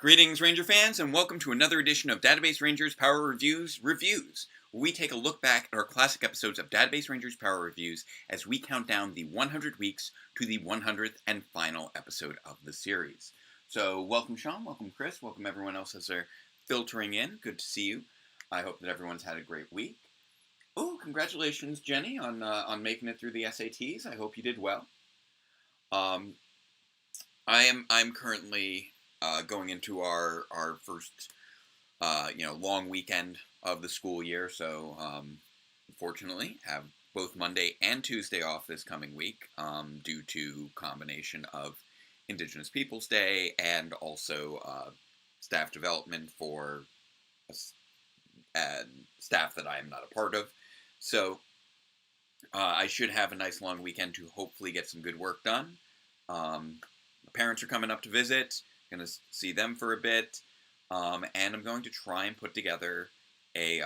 Greetings, Ranger fans, and welcome to another edition of Database Rangers Power Reviews, where we take a look back at our classic episodes of Database Rangers Power Reviews as we count down the 100 weeks to the 100th and final episode of the series. So, welcome Sean, welcome Chris, welcome everyone else as they're filtering in. Good to see you. I hope that everyone's had a great week. Oh, congratulations, Jenny, on making it through the SATs. I hope you did well. I'm currently going into our first long weekend of the school year, so fortunately have both Monday and Tuesday off this coming week due to combination of Indigenous Peoples Day and also staff development for staff that I am not a part of. So I should have a nice long weekend to hopefully get some good work done. The parents are coming up to visit. Going to see them for a bit, and I'm going to try and put together a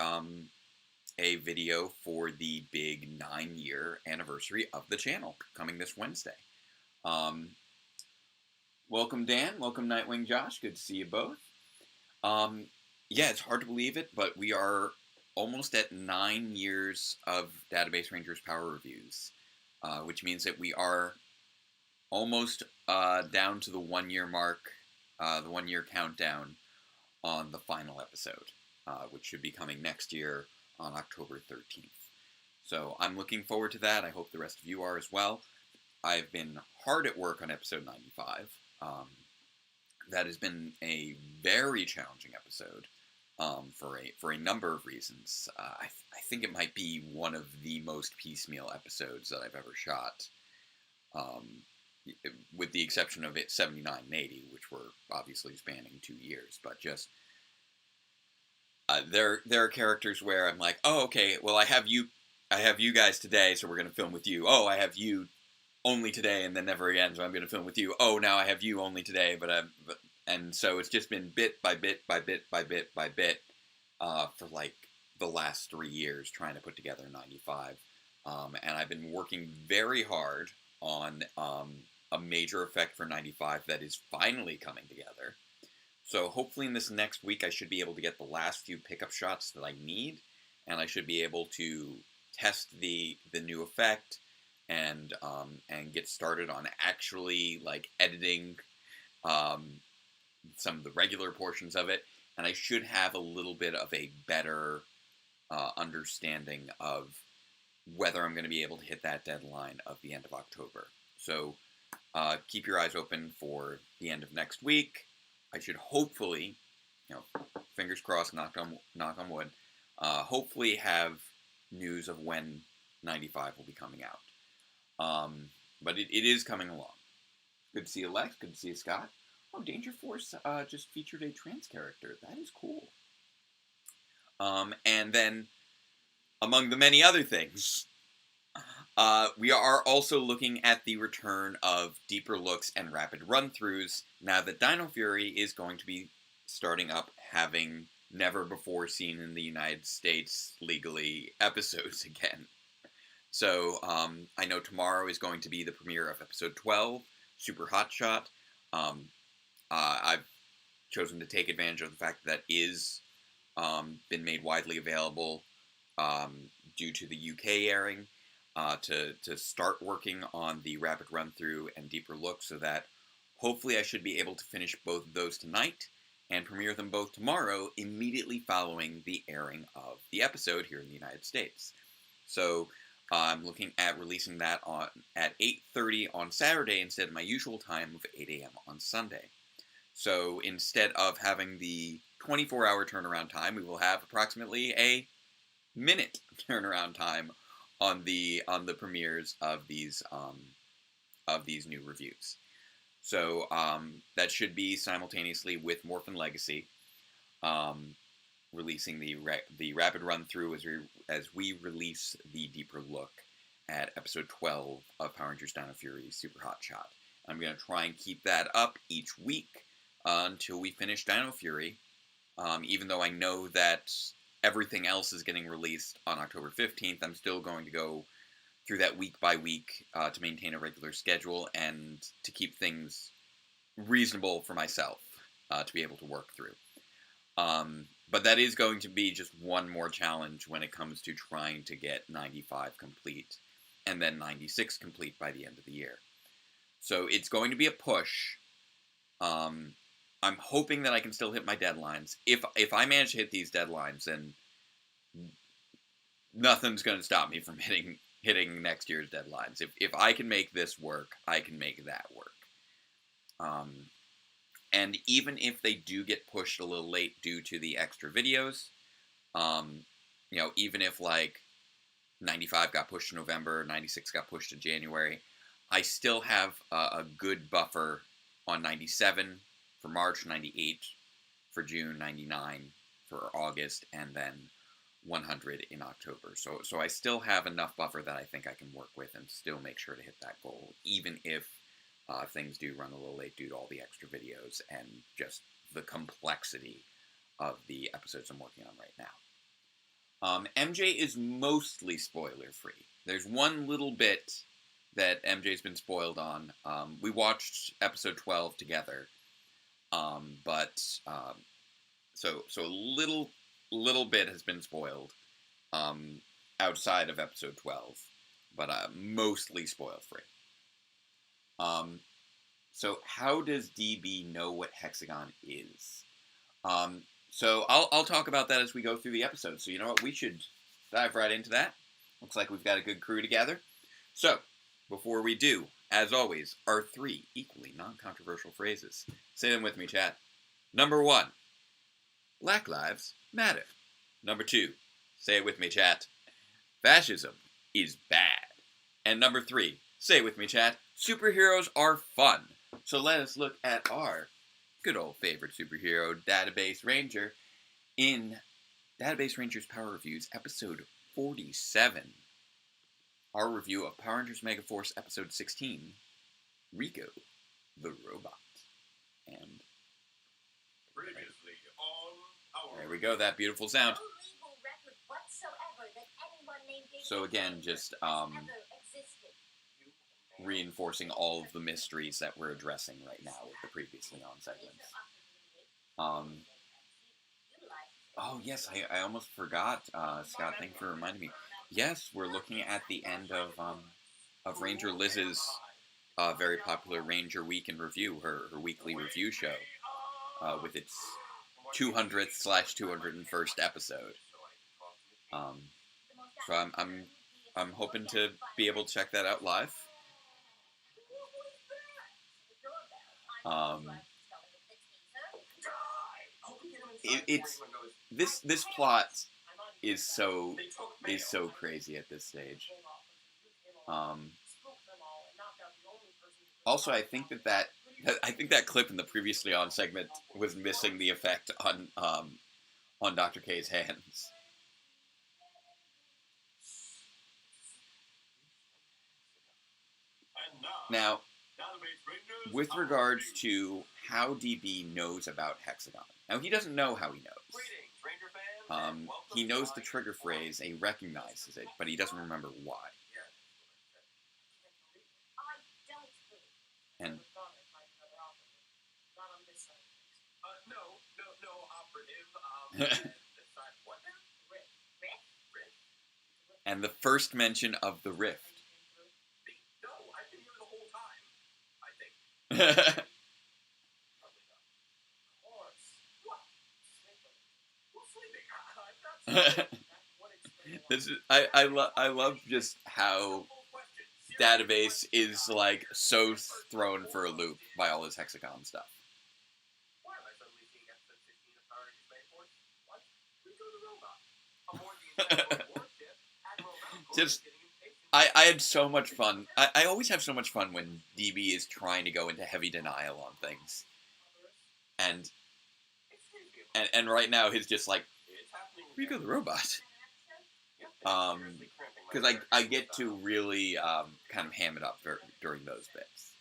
video for the big 9-year anniversary of the channel coming this Wednesday. Welcome Dan, welcome Nightwing Josh, good to see you both. Yeah, it's hard to believe it, but we are almost at 9 years of Database Rangers Power Reviews, which means that we are almost down to the 1-year mark, the 1-year countdown on the final episode, which should be coming next year on October 13th. So I'm looking forward to that. I hope the rest of you are as well. I've been hard at work on episode 95. That has been a very challenging episode for a number of reasons. I think it might be one of the most piecemeal episodes that I've ever shot. With the exception of 79 and 80, which were obviously spanning 2 years, but just there are characters where I'm like, oh, okay, well I have you guys today, so we're gonna film with you. Oh, I have you only today, and then never again, so I'm gonna film with you. Oh, now I have you only today, and so it's just been bit by bit by bit by bit by bit for like the last 3 years trying to put together 95, and I've been working very hard on a major effect for 95 that is finally coming together. So hopefully in this next week I should be able to get the last few pickup shots that I need, and I should be able to test the new effect and get started on actually like editing some of the regular portions of it, and I should have a little bit of a better understanding of whether I'm going to be able to hit that deadline of the end of October. So keep your eyes open for the end of next week. I should hopefully, fingers crossed, knock on wood, hopefully have news of when 95 will be coming out. But it is coming along. Good to see you, Lex. Good to see you, Scott. Oh, Danger Force just featured a trans character. That is cool. And then, among the many other things, we are also looking at the return of deeper looks and rapid run-throughs now that Dino Fury is going to be starting up having never before seen in the United States legally episodes again. So I know tomorrow is going to be the premiere of episode 12, Super Hot Shot. I've chosen to take advantage of the fact that is been made widely available due to the UK airing. To start working on the rapid run-through and deeper look so that hopefully I should be able to finish both of those tonight and premiere them both tomorrow immediately following the airing of the episode here in the United States. So I'm looking at releasing that at 8:30 on Saturday instead of my usual time of 8 a.m. on Sunday. So instead of having the 24-hour turnaround time, we will have approximately a minute turnaround time on the premieres of these new reviews. So that should be simultaneously with Morphin Legacy, releasing the rapid run through as we release the deeper look at episode 12 of Power Rangers Dino Fury Super Hot Shot. I'm going to try and keep that up each week until we finish Dino Fury, even though I know that everything else is getting released on October 15th. I'm still going to go through that week by week to maintain a regular schedule and to keep things reasonable for myself. to be able to work through. But that is going to be just one more challenge when it comes to trying to get 95 complete and then 96 complete by the end of the year. So it's going to be a push. I'm hoping that I can still hit my deadlines. If I manage to hit these deadlines, then nothing's going to stop me from hitting next year's deadlines. If I can make this work, I can make that work. And even if they do get pushed a little late due to the extra videos, even if like 95 got pushed to November, 96 got pushed to January, I still have a good buffer on 97 for March, 98 for June, 99 for August, and then 100 in October. So I still have enough buffer that I think I can work with and still make sure to hit that goal, even if things do run a little late due to all the extra videos and just the complexity of the episodes I'm working on right now. MJ is mostly spoiler-free. There's one little bit that MJ's been spoiled on. We watched episode 12 together, so a little bit has been spoiled outside of episode 12, but mostly spoil-free. So how does DB know what Hexagon is? So I'll talk about that as we go through the episode. So you know what? We should dive right into that. Looks like we've got a good crew together. So before we do, as always, our 3 equally non-controversial phrases. Say them with me, chat. Number 1, Black Lives Matter. Number 2, say it with me, chat. Fascism is bad. And number 3, say it with me, chat. Superheroes are fun. So let us look at our good old favorite superhero, Database Ranger, in Database Ranger's Power Reviews, episode 47. Our review of Power Rangers Megaforce, episode 16, Rico the Robot. And there we go, that beautiful sound. So again, just reinforcing all of the mysteries that we're addressing right now with the previously on segments. Oh yes, I almost forgot, Scott, thank you for reminding me. Yes, we're looking at the end of Ranger Liz's very popular Ranger Week in Review, her weekly review show, with its 200th/201st episode. So I'm hoping to be able to check that out live. This plot is so crazy at this stage. Also, I think that clip in the previously on segment was missing the effect on Dr. K's hands. Now, with regards to how DB knows about Hexagon. Now, he doesn't know how he knows. He knows the trigger phrase, and he recognizes it, but he doesn't remember why. And and the first mention of the rift. This is I love just how Database is like so thrown for a loop by all his Hexagon stuff. Just I had so much fun. I always have so much fun when DB is trying to go into heavy denial on things. And right now he's just like, Rico the Robot. Because I get to really kind of ham it up during those bits.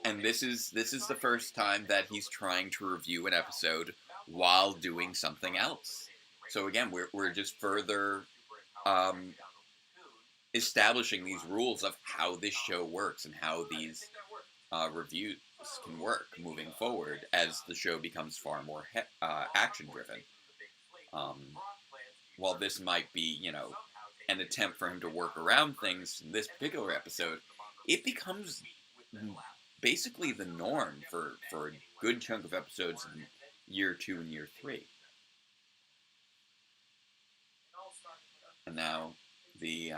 And this is the first time that he's trying to review an episode while doing something else. So again, we're just further establishing these rules of how this show works and how these reviews can work moving forward as the show becomes far more action-driven. While this might be, an attempt for him to work around things in this particular episode, it becomes basically the norm for a good chunk of episodes in year 2 and year 3. And now the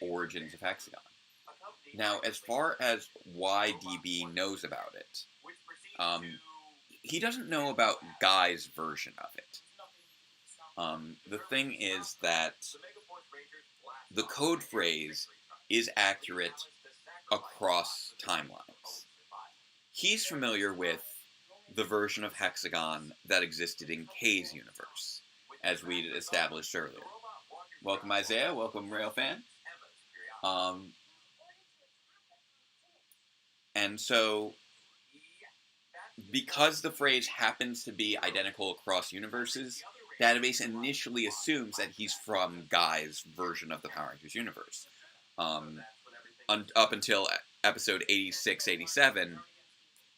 origins of Hexagon. Now, as far as why DB knows about it, he doesn't know about Guy's version of it. The thing is that the code phrase is accurate across timelines. He's familiar with the version of Hexagon that existed in K's universe, as we established earlier. Welcome, Isaiah. Welcome, Railfan. And so, because the phrase happens to be identical across universes, Database initially assumes that he's from Guy's version of the Power Rangers universe. Up until episode 86-87,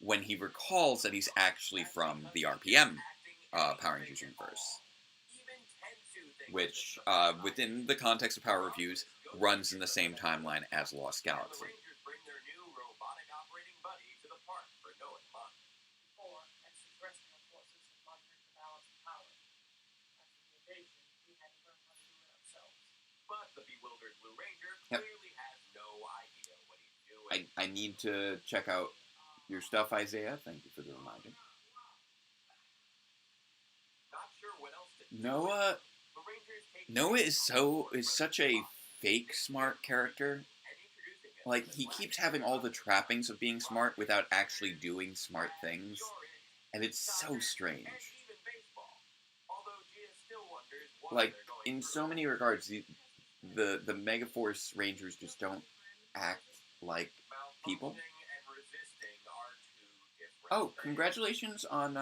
when he recalls that he's actually from the RPM Power Rangers universe. Which, within the context of Power Reviews, runs in the same timeline as Lost Galaxy. Yep. I need to check out your stuff, Isaiah. Thank you for the reminder. Noah is such a fake smart character. Like, he keeps having all the trappings of being smart without actually doing smart things, and it's so strange. Like, in so many regards, the Megaforce Rangers just don't act like people. Oh, congratulations on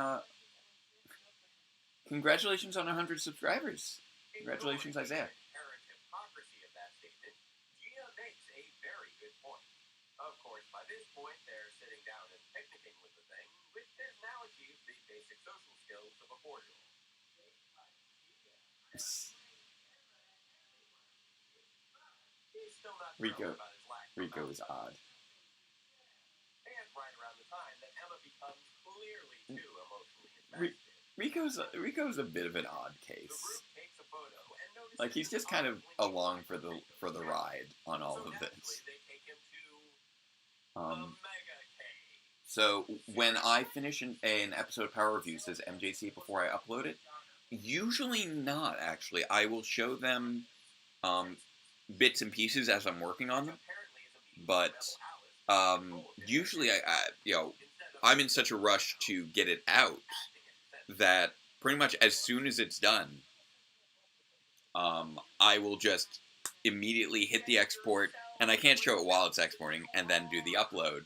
100 subscribers. Congratulations, Isaiah. Rico is odd. Rico's a bit of an odd case. Like, he's just kind of along for the ride on all of this. So when I finish an episode of Power Review, says MJC before I upload it. Usually not, actually. I will show them bits and pieces as I'm working on them. But usually, I'm in such a rush to get it out that pretty much as soon as it's done, I will just immediately hit the export, and I can't show it while it's exporting, and then do the upload.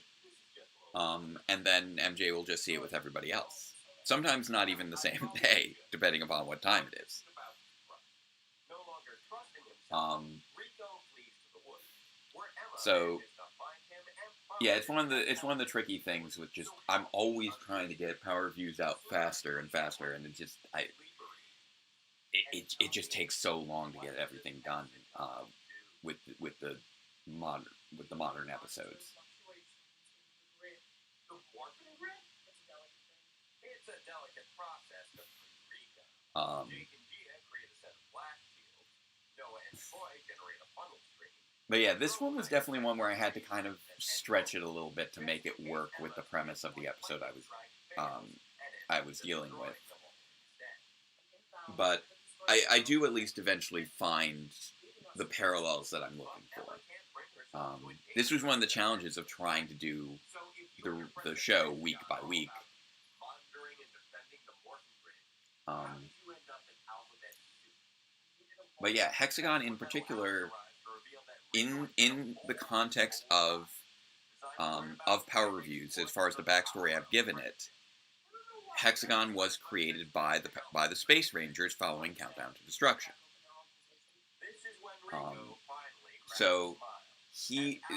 And then MJ will just see it with everybody else. Sometimes not even the same day, depending upon what time it is. So yeah, it's one of the tricky things with just, I'm always trying to get Power Reviews out faster and faster, and it just takes so long to get everything done with the modern episodes. But yeah, this one was definitely one where I had to kind of stretch it a little bit to make it work with the premise of the episode I was dealing with. But I do at least eventually find the parallels that I'm looking for. This was one of the challenges of trying to do the show week by week. But yeah, Hexagon in particular, in the context of Power Reviews, as far as the backstory I've given it, Hexagon was created by the Space Rangers following Countdown to Destruction. So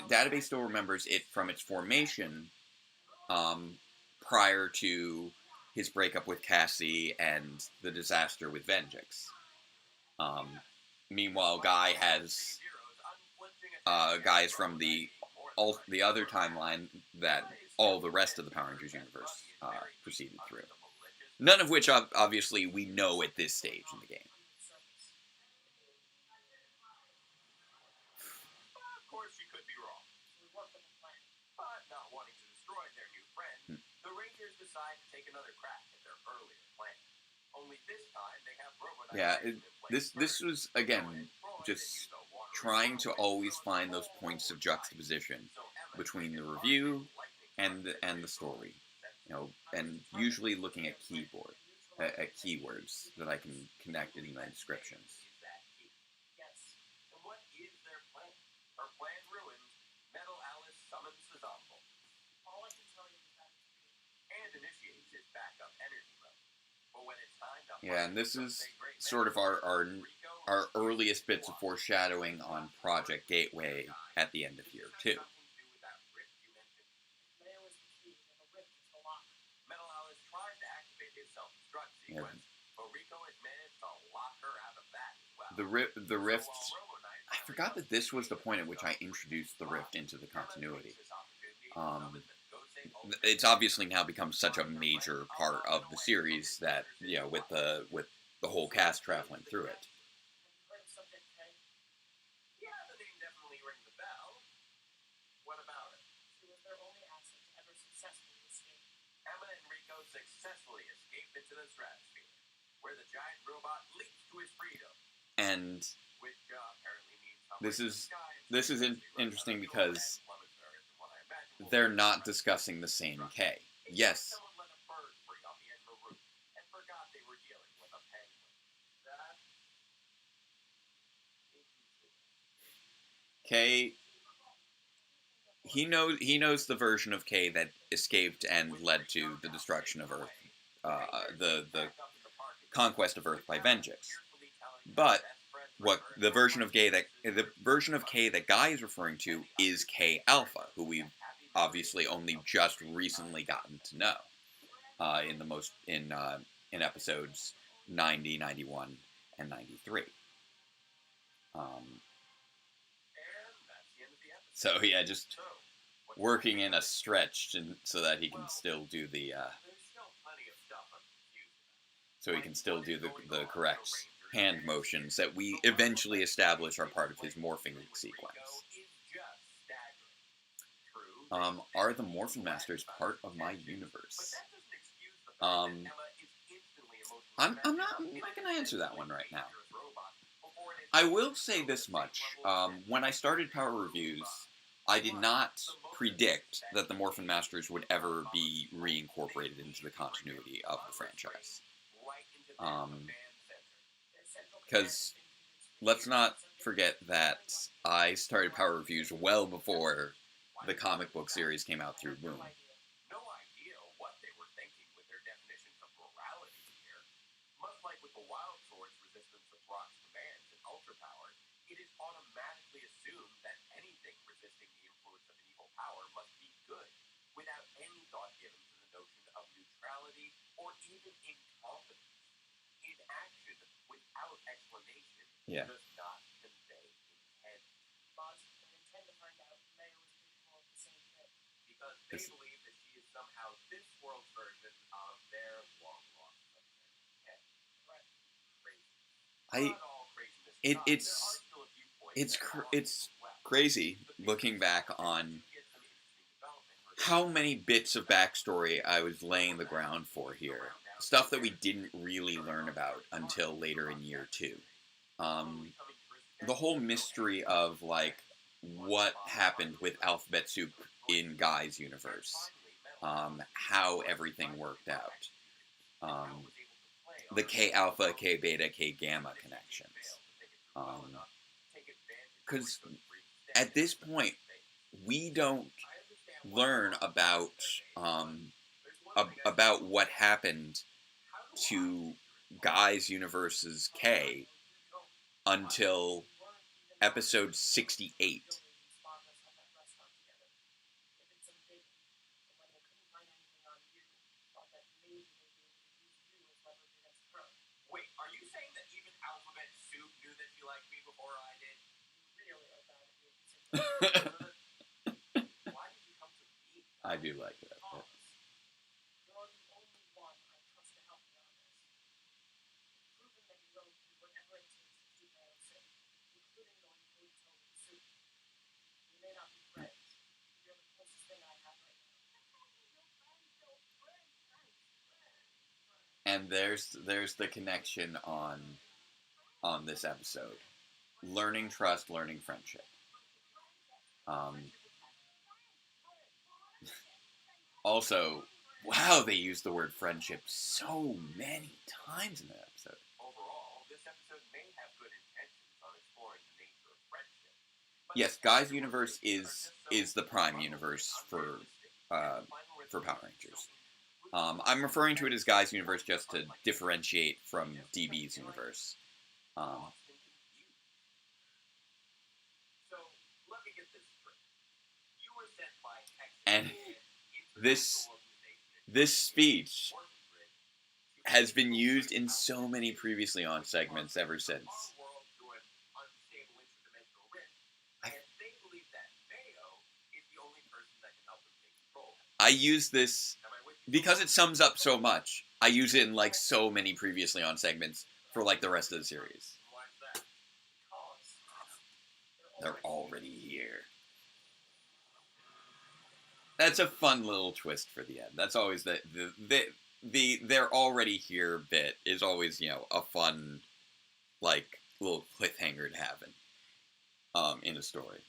database still remembers it from its formation, um, prior to his breakup with Cassie and the disaster with Vengeance. Um, Meanwhile, Guy has guys from the other timeline that all the rest of the Power Rangers universe proceeded through. None of which, obviously, we know at this stage in the game. Of course, she could be wrong. But not wanting to destroy their new friend, the Rangers decide to take another crack at their earlier plan. Only this time, they have Robot. Yeah, this was, again, just trying to always find those points of juxtaposition between the review and the story, and usually looking at keywords that I can connect in my descriptions. Yes. And what is their plan? Her plan ruined. Metal Alice summons the Zombie. All I can tell you is that and initiates his backup energy level. But when it's time to and this is sort of our earliest bits of foreshadowing on Project Gateway at the end of year 2. Metal Alice tries to activate his self-destruct sequence, but Rico has managed to lock her out of that as well. The rift. I forgot that this was the point at which I introduced the rift into the continuity. It's obviously now become such a major part of the series that, with the whole cast traveling through it. Yeah, the name definitely rings a bell. What about it? She was their only asset to ever successfully escape. Emma and Rico successfully escaped into the stratosphere, where the giant robot leaps to his freedom. And which apparently means this is interesting because they're not discussing the same K. Yes. K. He knows the version of K that escaped and led to the destruction of Earth, the conquest of Earth by Vengeance. But the version of K that Guy is referring to is K Alpha, who we've obviously only just recently gotten to know in episodes 90, 91, and 93. So yeah, just working in a stretch so that he can still do the correct hand motions that we eventually establish are part of his morphing sequence. Are the Morphin Masters part of my universe? I'm not going to answer that one right now. I will say this much. When I started Power Reviews, I did not predict that the Morphin Masters would ever be reincorporated into the continuity of the franchise. Because let's not forget that I started Power Reviews well before the comic book series came out through Boom. No idea what they were thinking with their definitions of morality here. Much like with the Wild Sword's resistance of Brock's commands and ultra power, it is automatically assumed that anything resisting the influence of an evil power must be good, without any thought given to the notion of neutrality or even incompetence. In action, without explanation, does not convey intent. But they intend to find out Maya was capable of the same thing. Because they believe that she is somehow this world's version of their long-lost intent. Crazy. It's crazy looking back on how many bits of backstory I was laying the ground for here. Stuff that we didn't really learn about until later in year 2. The whole mystery of, what happened with Alphabet Soup in Guy's universe. How everything worked out. The K Alpha, K Beta, K Gamma connections. Because at this point, we don't learn about what happened to Guy's universe's K until episode 68. Wait, are you saying that even Alphabet Soup knew that you liked me before I did? Really are bad at being Why did you come to me? I do like that. You're the only one I trust to help me on this. Proven that you're willing to do whatever it takes to keep my own safe, including going toe-to-toe with Soup. We may not be friends. You're the closest thing I have right now. And there's the connection on this episode. Learning trust, learning friendship. Also, wow, they used the word friendship so many times in that episode. Overall, this episode may have good intentions on exploring the nature of friendship. Yes, Guy's universe is the prime universe for Power Rangers. I'm referring to it as Guy's universe just to differentiate from DB's universe. So, let me get this straight. You were sent by And Hexagon. this speech has been used in so many previously on segments ever since. I use this because it sums up so much. I use it in like so many previously on segments for like the rest of the series. They're already here. That's a fun little twist for the end. That's always the they're already here bit is always, you know, a fun like little cliffhanger to have in a story.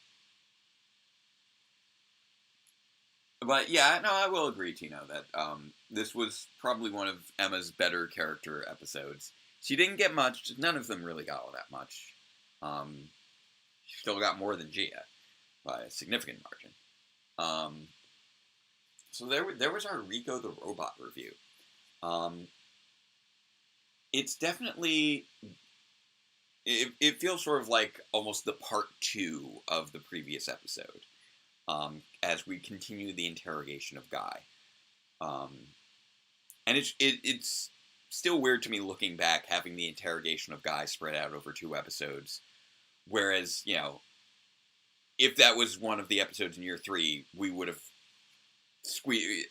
But yeah, no, I will agree, Tino, that this was probably one of Emma's better character episodes. She didn't get much. None of them really got all that much. She still got more than Gia by a significant margin. So there was our Rico the Robot review. It's definitely... It feels sort of like almost the part 2 of the previous episode. As we continue the interrogation of Guy. And it's still weird to me looking back, having the interrogation of Guy spread out over 2 episodes. Whereas, you know, if that was one of the episodes in year 3, we would have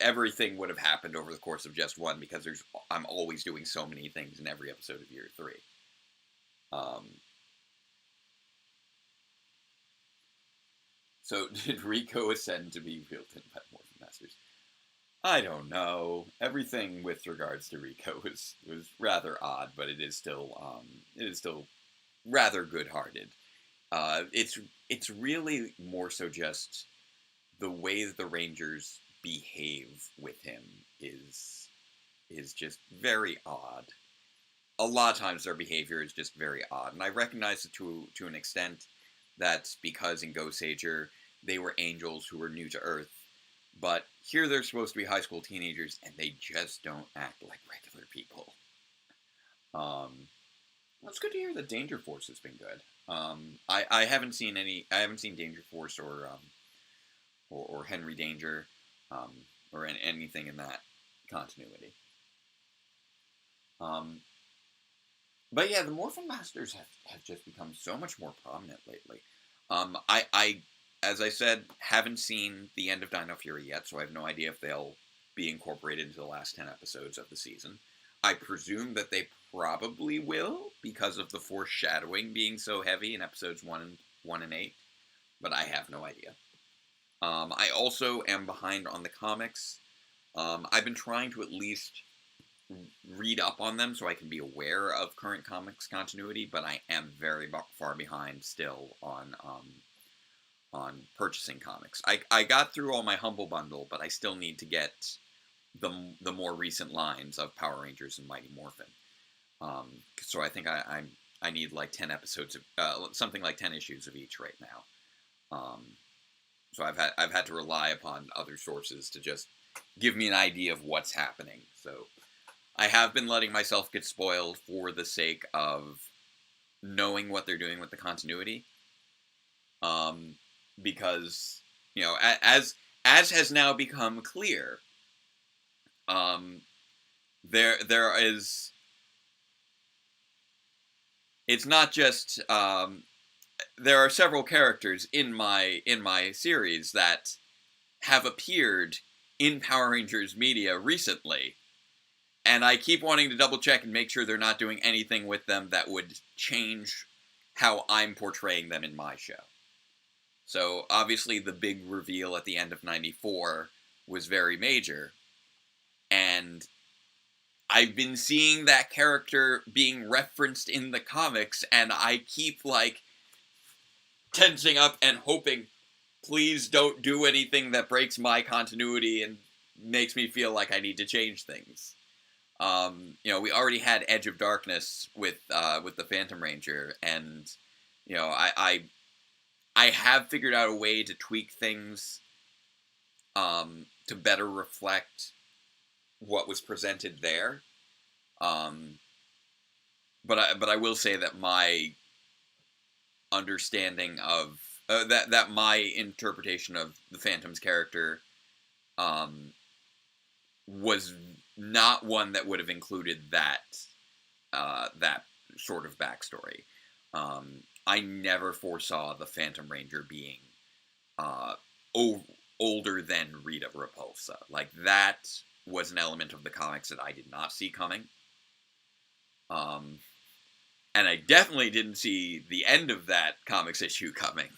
everything would have happened over the course of just one, because I'm always doing so many things in every episode of year 3. So did Rico ascend to be wielded by Morphin Masters? I don't know. Everything with regards to Rico was rather odd, but it is still rather good-hearted. It's really more so just the way that the Rangers behave with him is just very odd. A lot of times their behavior is just very odd, and I recognize it to an extent. That's because in Ghost Sager they were angels who were new to Earth, but here they're supposed to be high school teenagers, and they just don't act like regular people. It's good to hear that Danger Force has been good. I haven't seen Danger Force or Henry Danger, or anything in that continuity. But yeah, the Morphin Masters have just become so much more prominent lately. I, as I said, haven't seen the end of Dino Fury yet, so I have no idea if they'll be incorporated into the last 10 episodes of the season. I presume that they probably will, because of the foreshadowing being so heavy in episodes 1 and 8, but I have no idea. I also am behind on the comics. I've been trying to at least read up on them so I can be aware of current comics continuity, but I am very far behind still on purchasing comics. I got through all my Humble Bundle, but I still need to get the more recent lines of Power Rangers and Mighty Morphin. So I think I need like 10 episodes of something like 10 issues of each right now. So I've had to rely upon other sources to just give me an idea of what's happening. So I have been letting myself get spoiled for the sake of knowing what they're doing with the continuity. because as has now become clear, there is. It's not just there are several characters in my series that have appeared in Power Rangers media recently, and I keep wanting to double check and make sure they're not doing anything with them that would change how I'm portraying them in my show. So obviously the big reveal at the end of '94 was very major, and I've been seeing that character being referenced in the comics, and I keep, like, tensing up and hoping, please don't do anything that breaks my continuity and makes me feel like I need to change things. We already had Edge of Darkness with the Phantom Ranger, and I have figured out a way to tweak things to better reflect what was presented there. But I will say that my understanding of that my interpretation of the Phantom's character was not one that would have included that sort of backstory. I never foresaw the Phantom Ranger being older than Rita Repulsa. Like, that was an element of the comics that I did not see coming. And I definitely didn't see the end of that comics issue coming.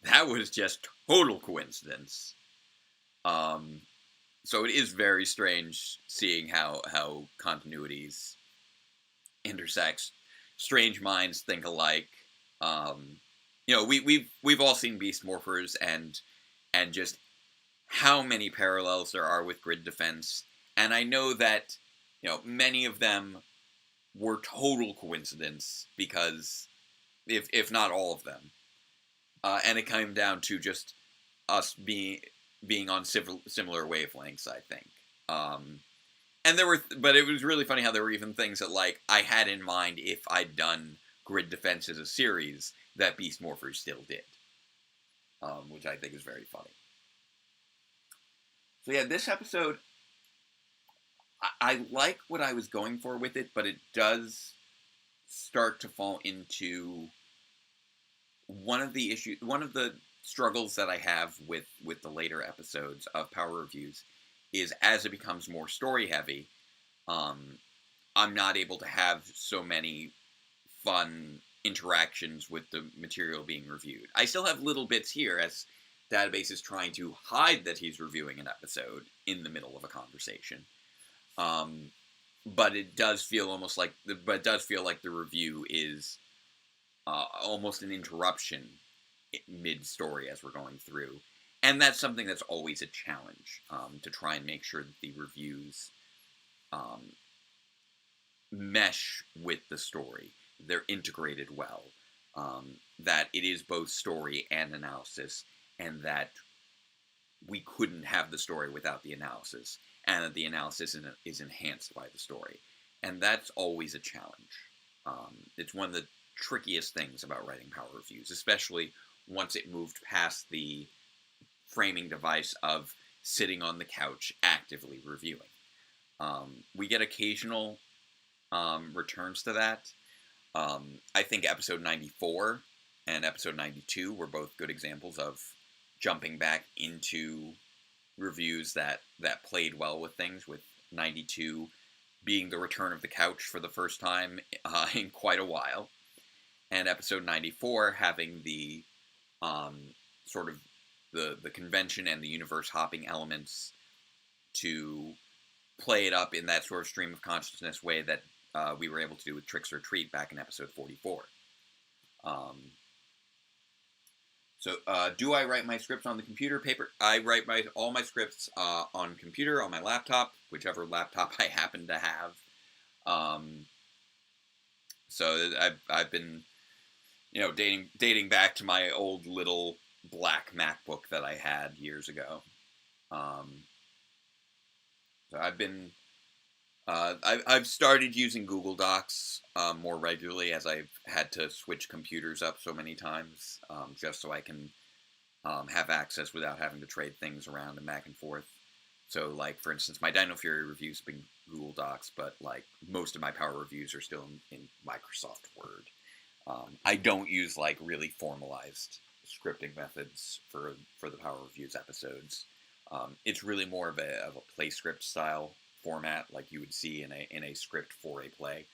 That was just total coincidence. So it is very strange seeing how continuities intersect. Strange minds think alike. We've all seen Beast Morphers and just how many parallels there are with Grid Defense, and I know that many of them were total coincidence, because if not all of them, and it came down to just us being on similar wavelengths, I think. And but it was really funny how there were even things that, like, I had in mind if I'd done Grid Defense as a series that Beast Morphers still did, which I think is very funny. So yeah, this episode, I like what I was going for with it, but it does start to fall into one of the struggles that I have with the later episodes of Power Reviews is, as it becomes more story heavy, I'm not able to have so many fun interactions with the material being reviewed. I still have little bits here, as Database is trying to hide that he's reviewing an episode in the middle of a conversation. But it does feel like the review is almost an interruption mid-story as we're going through. And that's something that's always a challenge, to try and make sure that the reviews mesh with the story. They're integrated well. That it is both story and analysis, and that we couldn't have the story without the analysis, and that the analysis is enhanced by the story. And that's always a challenge. It's one of the trickiest things about writing Power Reviews, especially once it moved past the framing device of sitting on the couch actively reviewing. We get occasional returns to that. I think episode 94 and episode 92 were both good examples of jumping back into reviews that played well with things, with 92 being the return of the couch for the first time in quite a while, and episode 94 having the sort of the convention and the universe hopping elements to play it up in that sort of stream of consciousness way that we were able to do with Tricks or Treat back in episode 44. So, do I write my scripts on the computer? Paper? I write all my scripts on computer, on my laptop, whichever laptop I happen to have. So I've been, dating back to my old little black MacBook that I had years ago. So I've been I've started using Google Docs more regularly as I've had to switch computers up so many times, just so I can have access without having to trade things around and back and forth. So, like, for instance, my Dino Fury reviews have been Google Docs, but, like, most of my Power reviews are still in Microsoft Word. I don't use, like, really formalized scripting methods for the Power Reviews episodes. It's really more of a play script style format, like you would see in a script for a play,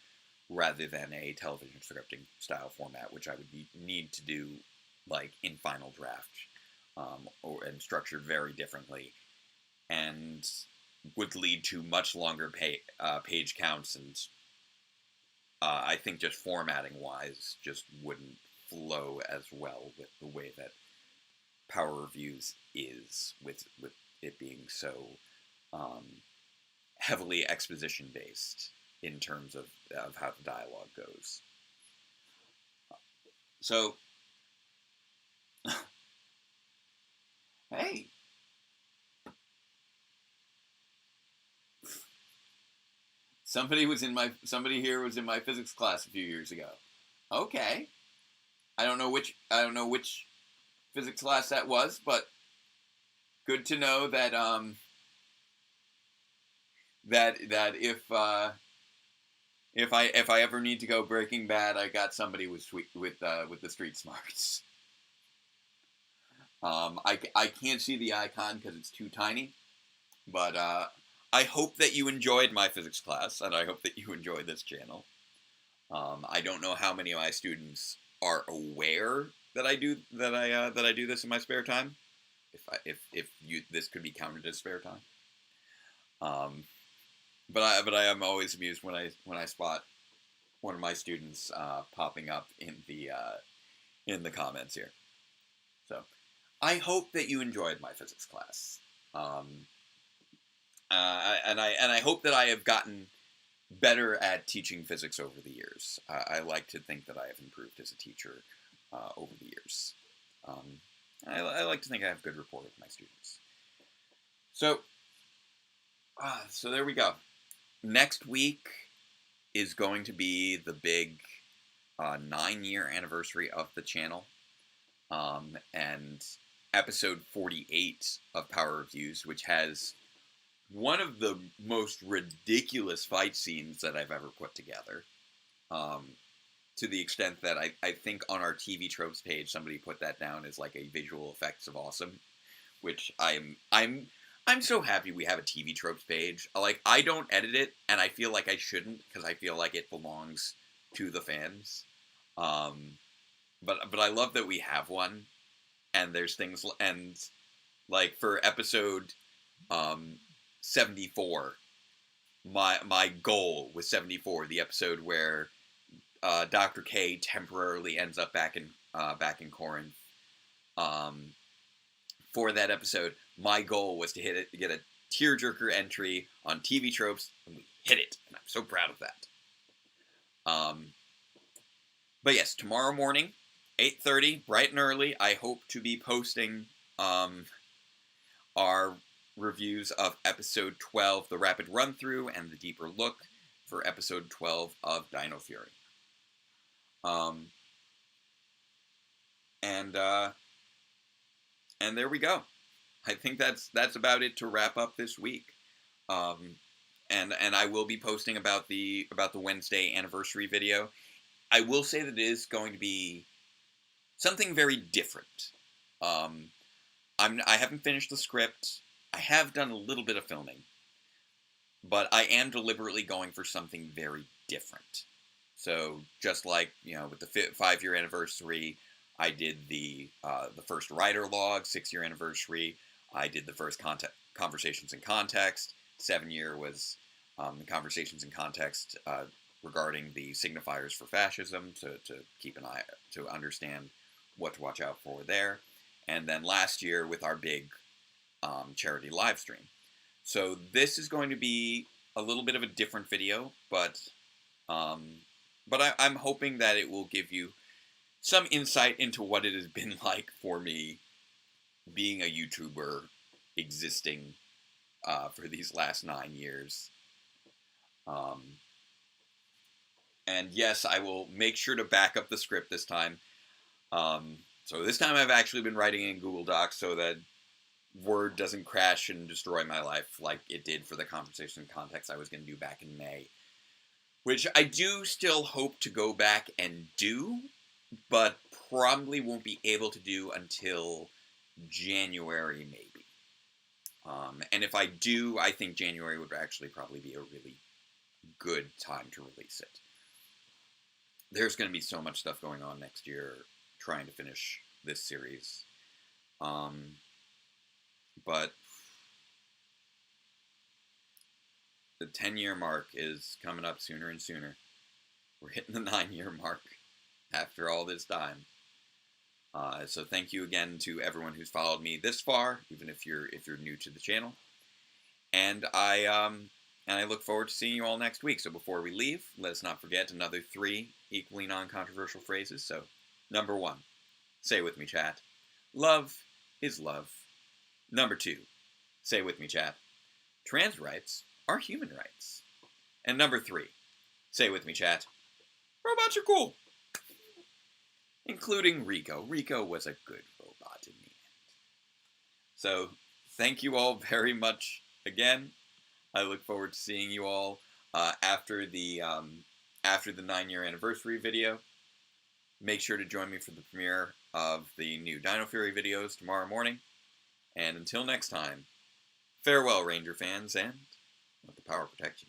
rather than a television scripting style format, which I would need to do, like, in Final Draft, and structured very differently, and would lead to much longer page counts, and I think just formatting wise just wouldn't flow as well with the way that Power Reviews is, with it being so heavily exposition based in terms of how the dialogue goes. So, hey, somebody here was in my physics class a few years ago. Okay, I don't know which physics class that was, but good to know that that if I ever need to go Breaking Bad, I got somebody with the street smarts. I can't see the icon because it's too tiny, but I hope that you enjoyed my physics class, and I hope that you enjoy this channel. I don't know how many of my students are aware that I do this in my spare time. If this could be counted as spare time. But I am always amused when I spot one of my students popping up in the comments here. So I hope that you enjoyed my physics class. And I hope that I have gotten better at teaching physics over the years. I like to think that I have improved as a teacher over the years. I like to think I have good rapport with my students. So there we go. Next week is going to be the big 9-year anniversary of the channel, and episode 48 of Power Reviews, which has one of the most ridiculous fight scenes that I've ever put together. To the extent that I think on our TV tropes page somebody put that down as like a visual effects of awesome, which I'm so happy we have a TV tropes page. Like, I don't edit it, and I feel like I shouldn't, because I feel like it belongs to the fans. But I love that we have one, and there's things, and like for episode 74, my goal was 74, the episode where Dr. K temporarily ends up back in Corinth. For that episode, my goal was to get a tearjerker entry on TV tropes, and we hit it, and I'm so proud of that. But yes, tomorrow morning, 8:30, bright and early, I hope to be posting our reviews of episode 12, the rapid run through, and the deeper look for episode 12 of Dino Fury. And there we go. I think that's about it to wrap up this week. And I will be posting about the Wednesday anniversary video. I will say that it is going to be something very different. I haven't finished the script. I have done a little bit of filming, but I am deliberately going for something very different. So just like, with the 5-year anniversary, I did the first writer log. 6-year anniversary, I did the first conversations in context. 7-year was the conversations in context regarding the signifiers for fascism, to keep an eye, to understand what to watch out for there. And then last year with our big charity live stream. So this is going to be a little bit of a different video, but I'm hoping that it will give you some insight into what it has been like for me being a YouTuber existing for these last 9 years. And yes, I will make sure to back up the script this time. So this time I've actually been writing in Google Docs so that Word doesn't crash and destroy my life like it did for the conversation context I was going to do back in May. Which I do still hope to go back and do, but probably won't be able to do until January, maybe. And if I do, I think January would actually probably be a really good time to release it. There's going to be so much stuff going on next year trying to finish this series. But the 10-year mark is coming up sooner and sooner. We're hitting the 9-year mark after all this time. So thank you again to everyone who's followed me this far, even if you're new to the channel. And I look forward to seeing you all next week. So before we leave, let's not forget another 3 equally non-controversial phrases. So, number 1, say with me, chat. Love is love. Number 2, say with me, chat. Trans rights are human rights. And number 3, say with me, chat. Robots are cool. Including Rico. Rico was a good robot in the end. So, thank you all very much again. I look forward to seeing you all after the 9-year anniversary video. Make sure to join me for the premiere of the new Dino Fury videos tomorrow morning. And until next time, farewell, Ranger fans, and let the power protect you.